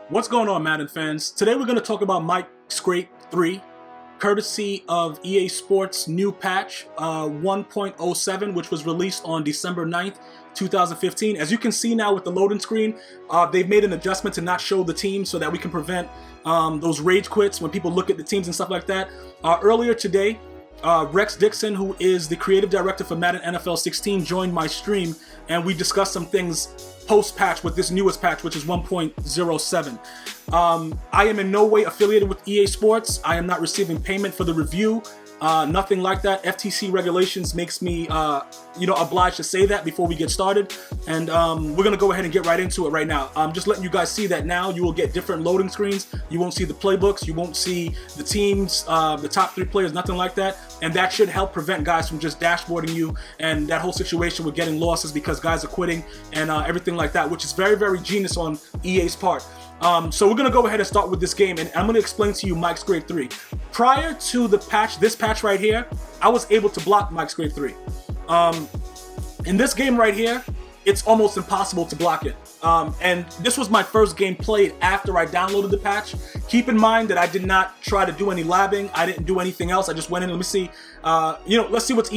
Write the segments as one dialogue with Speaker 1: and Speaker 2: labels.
Speaker 1: What's going on, Madden fans? Today we're going to talk about Mike Scrape 3, courtesy of EA Sports' new patch 1.07, which was released on December 9th, 2015. As you can see now with the loading screen, they've made an adjustment to not show the team so that we can prevent those rage quits when people look at the teams and stuff like that. Earlier today, Rex Dixon, who is the creative director for Madden NFL 16, joined my stream, and we discussed some things post-patch with this newest patch, which is 1.07. I am in no way affiliated with EA Sports. I am not receiving payment for the review. Nothing like that. FTC regulations makes me, obliged to say that before we get started. And we're going to go ahead and get right into it right now. I'm just letting you guys see that now you will get different loading screens. You won't see the playbooks. You won't see the teams, the top 3 players, nothing like that. And that should help prevent guys from just dashboarding you and that whole situation with getting losses because guys are quitting and everything like that, which is very, very genius on EA's part. So we're going to go ahead and start with this game, and I'm going to explain to you Mike Scrape 3. Prior to the patch, this patch right here, I was able to block Mike Scrape 3. In this game right here, it's almost impossible to block it. And this was my first game played after I downloaded the patch. Keep in mind that I did not try to do any labbing. I didn't do anything else. I just went in. Let me see. Let's see what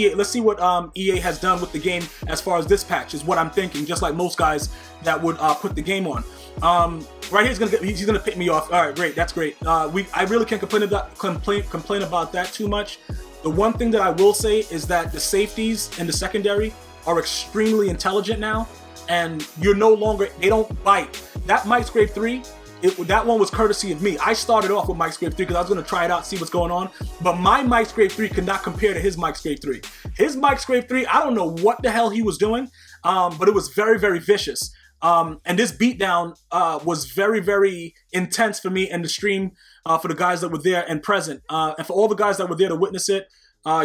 Speaker 1: EA has done with the game as far as this patch is what I'm thinking. Just like most guys that would put the game on. Right here, he's gonna pick me off. All right, great. That's great. I really can't complain about that too much. The one thing that I will say is that the safeties and the secondary are extremely intelligent now, and you're no longer, they don't bite. That Mike Scrape 3, that one was courtesy of me. I started off with Mike Scrape 3 because I was going to try it out, see what's going on, but my Mike Scrape 3 could not compare to his Mike Scrape 3. His Mike Scrape 3, I don't know what the hell he was doing, but it was very, very vicious. And this beatdown was very, very intense for me in the stream, for the guys that were there and present. And for all the guys that were there to witness it,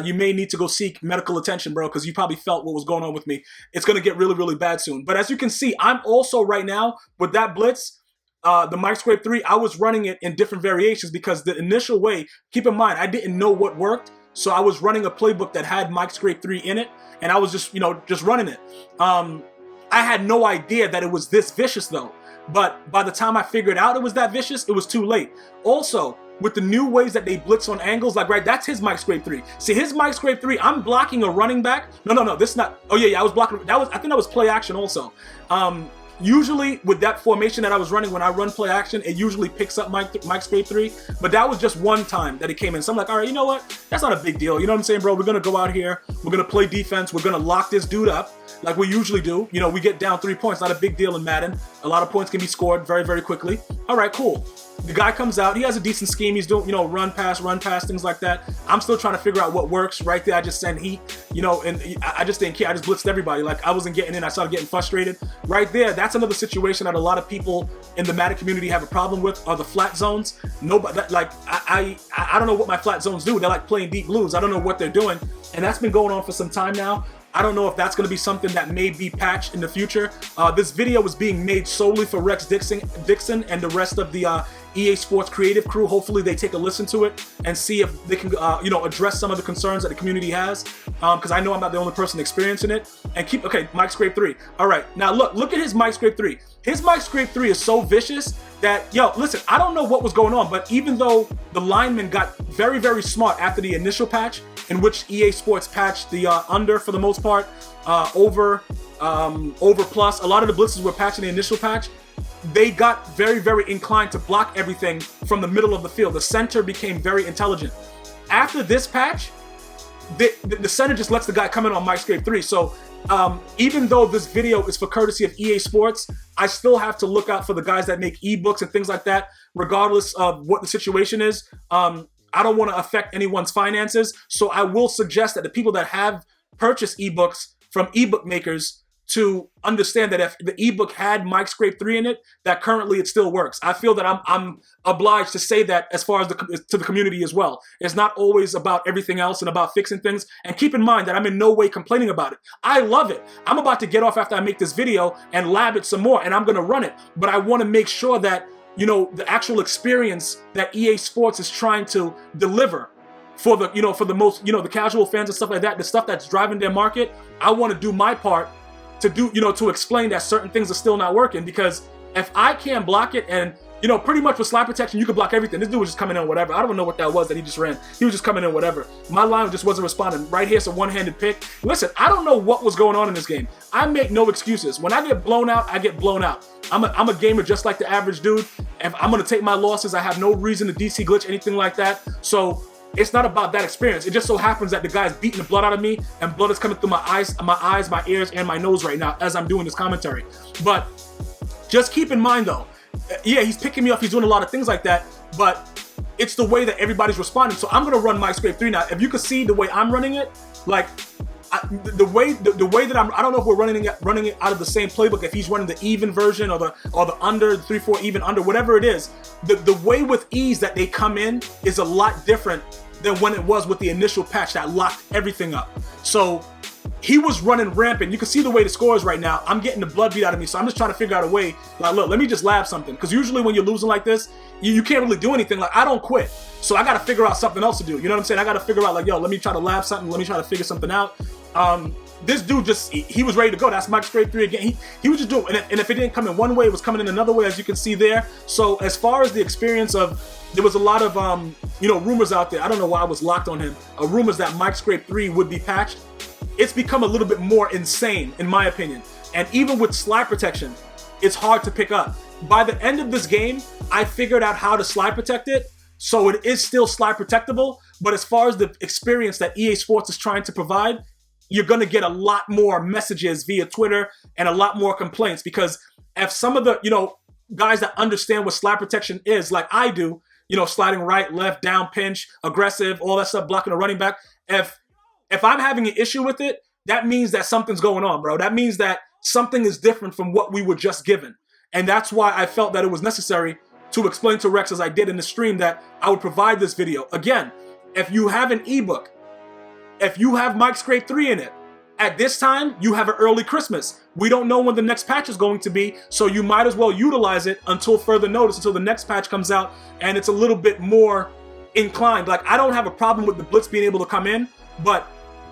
Speaker 1: you may need to go seek medical attention, bro, because you probably felt what was going on with me. It's going to get really, really bad soon. But as you can see, I'm also right now with that blitz, the Mike Scrape 3, I was running it in different variations because the initial way, keep in mind, I didn't know what worked. So I was running a playbook that had Mike Scrape 3 in it, and I was just running it. I had no idea that it was this vicious though. But by the time I figured out it was that vicious, it was too late. Also, with the new ways that they blitz on angles, like, right, that's his Mike Scrape 3. See, his Mike Scrape 3, I'm blocking a running back. No, this is not, oh yeah, I was blocking, I think that was play action also. Usually with that formation that I was running, when I run play action, it usually picks up Mike Scrape 3, but that was just one time that it came in. So I'm like, all right, you know what? That's not a big deal. You know what I'm saying, bro? We're going to go out here. We're going to play defense. We're going to lock this dude up like we usually do. You know, we get down 3 points. Not a big deal in Madden. A lot of points can be scored very, very quickly. All right, cool. The guy comes out. He has a decent scheme. He's doing, run pass, things like that. I'm still trying to figure out what works. Right there, I just sent heat, and I just didn't care. I just blitzed everybody. Like, I wasn't getting in. I started getting frustrated. Right there, that's another situation that a lot of people in the Madden community have a problem with, are the flat zones. Nobody, I don't know what my flat zones do. They're like playing deep blues. I don't know what they're doing. And that's been going on for some time now. I don't know if that's going to be something that may be patched in the future. This video was being made solely for Rex Dixon and the rest of the EA Sports creative crew. Hopefully they take a listen to it and see if they can, address some of the concerns that the community has. Because I know I'm not the only person experiencing it. And okay, Mike Scrape 3. All right, now look at his Mike Scrape 3. His Mike Scrape 3 is so vicious that, listen, I don't know what was going on, but even though the linemen got very, very smart after the initial patch, in which EA Sports patched the under for the most part, over plus, a lot of the blitzes were patched in the initial patch. They got very, very inclined to block everything from the middle of the field. The center became very intelligent. After this patch, the center just lets the guy come in on Mike Scrape 3. So even though this video is for courtesy of EA Sports, I still have to look out for the guys that make ebooks and things like that, regardless of what the situation is. I don't want to affect anyone's finances, so I will suggest that the people that have purchased ebooks from ebook makers to understand that if the ebook had Mike Scrape 3 in it, that currently it still works. I feel that I'm obliged to say that as far as to the community as well. It's not always about everything else and about fixing things. And keep in mind that I'm in no way complaining about it. I love it. I'm about to get off after I make this video and lab it some more, and I'm going to run it. But I want to make sure that the actual experience that EA Sports is trying to deliver for the, for the most, the casual fans and stuff like that, the stuff that's driving their market, I want to do my part to do, to explain that certain things are still not working. Because if I can't block it and, you know, pretty much with slide protection, you could block everything. This dude was just coming in whatever. I don't know what that was that he just ran. He was just coming in whatever. My line just wasn't responding. Right here's a one-handed pick. Listen, I don't know what was going on in this game. I make no excuses. When I get blown out, I get blown out. I'm a gamer just like the average dude. If I'm going to take my losses, I have no reason to DC glitch, anything like that. So it's not about that experience. It just so happens that the guy's beating the blood out of me, and blood is coming through my eyes, my ears, and my nose right now as I'm doing this commentary. But just keep in mind though, yeah, he's picking me up, he's doing a lot of things like that, but it's the way that everybody's responding. So I'm gonna run my scrape 3 now. If you can see the way I'm running it, like the way that I don't know if we're running it out of the same playbook, if he's running the even version or the under, the 3-4 even under, whatever it is. The way with ease that they come in is a lot different than when it was with the initial patch that locked everything up. So he was running rampant. You can see the way the score is right now. I'm getting the blood beat out of me, so I'm just trying to figure out a way. Like, look, let me just lab something, because usually when you're losing like this, you can't really do anything. Like, I don't quit, so I got to figure out something else to do. You know what I'm saying? I got to figure out, like, yo, let me try to lab something. Let me try to figure something out. This dude just, he was ready to go. That's Mike scrape 3 again. He was just doing, and if it didn't come in one way, it was coming in another way, as you can see there. So as far as the experience of, there was a lot of, you know, rumors out there. I don't know why I was locked on him. Rumors that Mike scrape 3 would be patched. It's become a little bit more insane, in my opinion. And even with slide protection, it's hard to pick up. By the end of this game, I figured out how to slide protect it, so it is still slide protectable. But as far as the experience that EA Sports is trying to provide, you're gonna get a lot more messages via Twitter and a lot more complaints, because if some of the, you know, guys that understand what slide protection is, like I do, you know, sliding right, left, down, pinch, aggressive, all that stuff, blocking a running back. If I'm having an issue with it, that means that something's going on, bro. That means that something is different from what we were just given. And that's why I felt that it was necessary to explain to Rex, as I did in the stream, that I would provide this video. Again, if you have an ebook, if you have Mike scrape 3 in it, at this time, you have an early Christmas. We don't know when the next patch is going to be, so you might as well utilize it until further notice, until the next patch comes out and it's a little bit more inclined. Like, I don't have a problem with the blitz being able to come in, but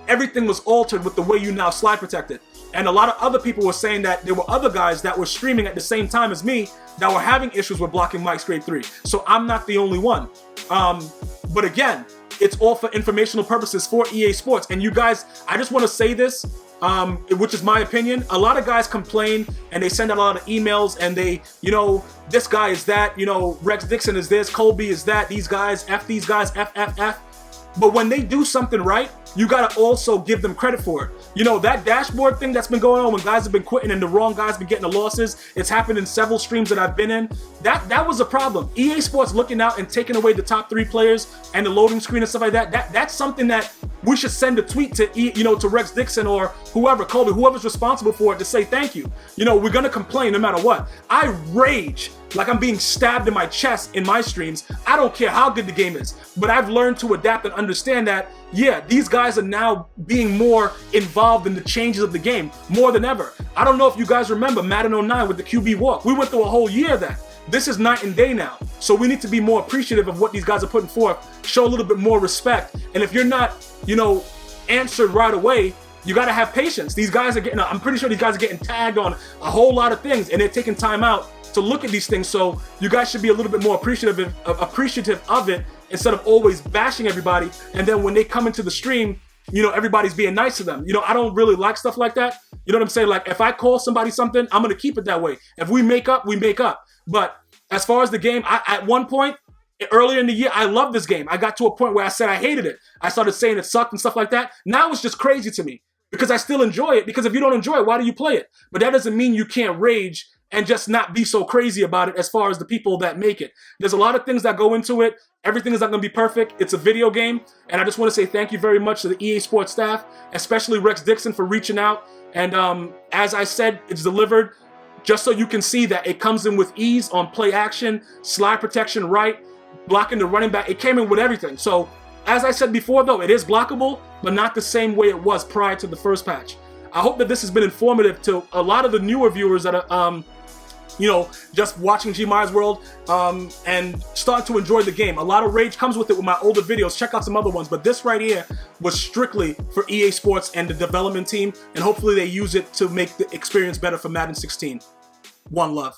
Speaker 1: everything was altered with the way you now slide protect it. And a lot of other people were saying that there were other guys that were streaming at the same time as me that were having issues with blocking Mike scrape 3. So I'm not the only one. But again, it's all for informational purposes for EA Sports. And you guys, I just want to say this, which is my opinion. A lot of guys complain and they send out a lot of emails and they, you know, this guy is that, you know, Rex Dixon is this, Colby is that, these guys, F these guys, F. But when they do something right, you gotta also give them credit for it. You know, that dashboard thing that's been going on when guys have been quitting and the wrong guys been getting the losses, it's happened in several streams that I've been in. That was a problem. EA Sports looking out and taking away the top 3 players and the loading screen and stuff like that. That's something that we should send a tweet to, you know, to Rex Dixon or whoever, Colby, whoever's responsible for it, to say thank you. You know, we're gonna complain no matter what. I rage like I'm being stabbed in my chest in my streams. I don't care how good the game is, but I've learned to adapt and understand that, yeah, these guys are now being more involved in the changes of the game more than ever. I don't know if you guys remember Madden 09 with the QB walk. We went through a whole year of that. This is night and day now. So we need to be more appreciative of what these guys are putting forth, show a little bit more respect. And if you're not, you know, answered right away, you got to have patience. These guys are getting, I'm pretty sure these guys are getting tagged on a whole lot of things and they're taking time out to look at these things. So you guys should be a little bit more appreciative of it, instead of always bashing everybody. And then when they come into the stream, you know, everybody's being nice to them. You know, I don't really like stuff like that. You know what I'm saying? Like, if I call somebody something, I'm going to keep it that way. If we make up, we make up. But as far as the game, at one point, earlier in the year, I loved this game. I got to a point where I said I hated it. I started saying it sucked and stuff like that. Now it's just crazy to me because I still enjoy it. Because if you don't enjoy it, why do you play it? But that doesn't mean you can't rage and just not be so crazy about it as far as the people that make it. There's a lot of things that go into it. Everything is not going to be perfect. It's a video game. And I just want to say thank you very much to the EA Sports staff, especially Rex Dixon, for reaching out. And as I said, it's delivered just so you can see that it comes in with ease on play action, slide protection right, blocking the running back. It came in with everything. So as I said before, though, it is blockable, but not the same way it was prior to the first patch. I hope that this has been informative to a lot of the newer viewers that are, you know, just watching GmiasWorld and starting to enjoy the game. A lot of rage comes with it with my older videos. Check out some other ones. But this right here was strictly for EA Sports and the development team. And hopefully they use it to make the experience better for Madden 16. One love.